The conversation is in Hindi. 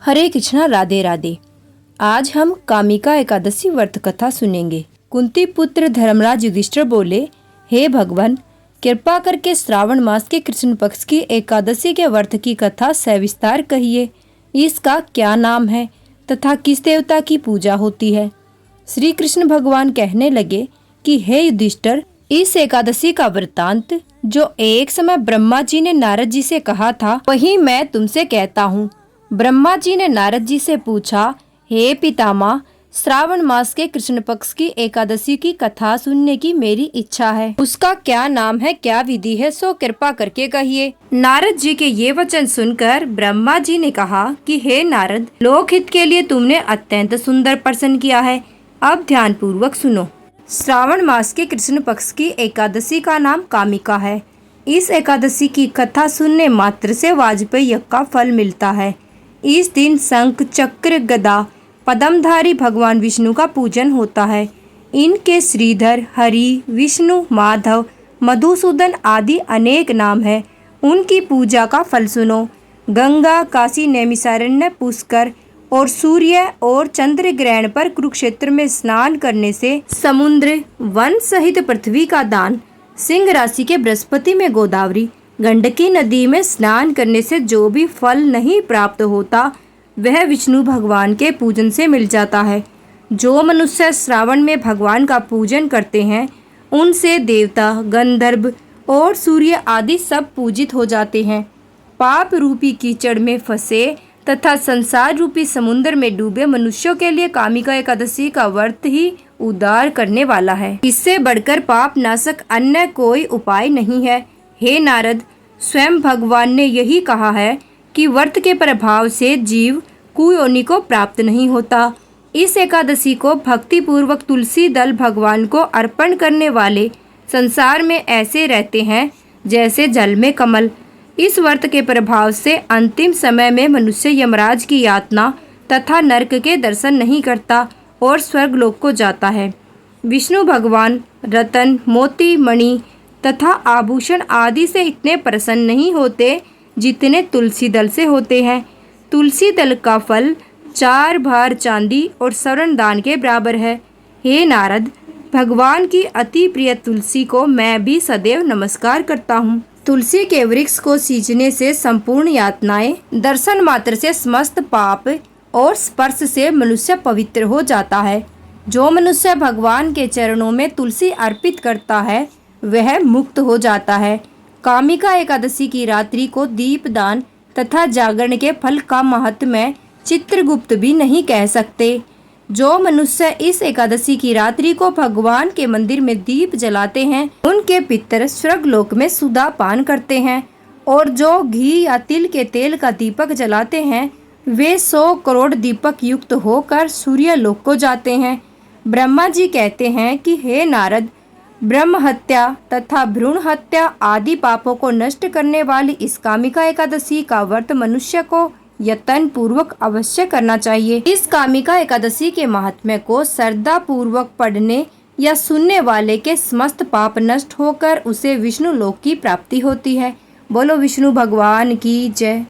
हरे कृष्णा, राधे राधे। आज हम कामिका एकादशी व्रत कथा सुनेंगे। कुंती पुत्र धर्मराज युधिष्ठिर बोले, हे भगवान, कृपा करके श्रावण मास के कृष्ण पक्ष की एकादशी के व्रत की कथा सविस्तार कहिए। इसका क्या नाम है तथा किस देवता की पूजा होती है। श्री कृष्ण भगवान कहने लगे कि हे युधिष्ठिर, इस एकादशी का वृत्तांत जो एक समय ब्रह्मा जी ने नारद जी से कहा था, वही मैं तुमसे कहता हूँ। ब्रह्मा जी ने नारद जी से पूछा, हे पितामह, श्रावण मास के कृष्ण पक्ष की एकादशी की कथा सुनने की मेरी इच्छा है। उसका क्या नाम है, क्या विधि है, सो कृपा करके कहिए। नारद जी के ये वचन सुनकर ब्रह्मा जी ने कहा कि हे नारद, लोकहित के लिए तुमने अत्यंत सुंदर प्रश्न किया है। अब ध्यान पूर्वक सुनो। श्रावण मास के कृष्ण पक्ष की एकादशी का नाम कामिका है। इस एकादशी की कथा सुनने मात्र से वाजपेय यज्ञ का फल मिलता है। इस दिन शंख, चक्र, गदा, पद्मधारी भगवान विष्णु का पूजन होता है। इनके श्रीधर, हरि, विष्णु, माधव, मधुसूदन आदि अनेक नाम हैं। उनकी पूजा का फल सुनो। गंगा, काशी, नैमिषारण्य, पुष्कर और सूर्य और चंद्र ग्रहण पर कुरुक्षेत्र में स्नान करने से समुद्र, वन सहित पृथ्वी का दान, सिंह राशि के बृहस्पति में गोदावरी, गंडकी नदी में स्नान करने से जो भी फल नहीं प्राप्त होता, वह विष्णु भगवान के पूजन से मिल जाता है। जो मनुष्य श्रावण में भगवान का पूजन करते हैं, उनसे देवता, गंधर्व और सूर्य आदि सब पूजित हो जाते हैं। पाप रूपी कीचड़ में फंसे तथा संसार रूपी समुद्र में डूबे मनुष्यों के लिए कामिका एकादशी का व्रत ही उद्धार करने वाला है। इससे बढ़कर पाप नाशक अन्य कोई उपाय नहीं है। हे नारद, स्वयं भगवान ने यही कहा है कि व्रत के प्रभाव से जीव कुयोनि को प्राप्त नहीं होता। इस एकादशी को भक्ति पूर्वक तुलसी दल भगवान को अर्पण करने वाले संसार में ऐसे रहते हैं जैसे जल में कमल। इस व्रत के प्रभाव से अंतिम समय में मनुष्य यमराज की यातना तथा नरक के दर्शन नहीं करता और स्वर्गलोक को जाता है। विष्णु भगवान रतन, मोती, मणि तथा आभूषण आदि से इतने प्रसन्न नहीं होते जितने तुलसी दल से होते हैं। तुलसी दल का फल 4 भार चांदी और स्वर्ण दान के बराबर है। हे नारद, भगवान की अति प्रिय तुलसी को मैं भी सदैव नमस्कार करता हूँ। तुलसी के वृक्ष को सींचने से संपूर्ण यातनाएं, दर्शन मात्र से समस्त पाप और स्पर्श से मनुष्य पवित्र हो जाता है। जो मनुष्य भगवान के चरणों में तुलसी अर्पित करता है, वह मुक्त हो जाता है। कामिका एकादशी की रात्रि को दीपदान तथा जागरण के फल का महत्व चित्रगुप्त भी नहीं कह सकते। जो मनुष्य इस एकादशी की रात्रि को भगवान के मंदिर में दीप जलाते हैं, उनके पितर स्वर्गलोक में सुधा पान करते हैं। और जो घी या तिल के तेल का दीपक जलाते हैं, वे 100 करोड़ दीपक युक्त होकर सूर्य लोक को जाते हैं। ब्रह्मा जी कहते हैं कि हे नारद, ब्रह्म हत्या तथा भ्रूण हत्या आदि पापों को नष्ट करने वाली इस कामिका एकादशी का व्रत मनुष्य को यत्न पूर्वक अवश्य करना चाहिए। इस कामिका एकादशी के महात्म्य को श्रद्धा पूर्वक पढ़ने या सुनने वाले के समस्त पाप नष्ट होकर उसे विष्णु लोक की प्राप्ति होती है। बोलो विष्णु भगवान की जय।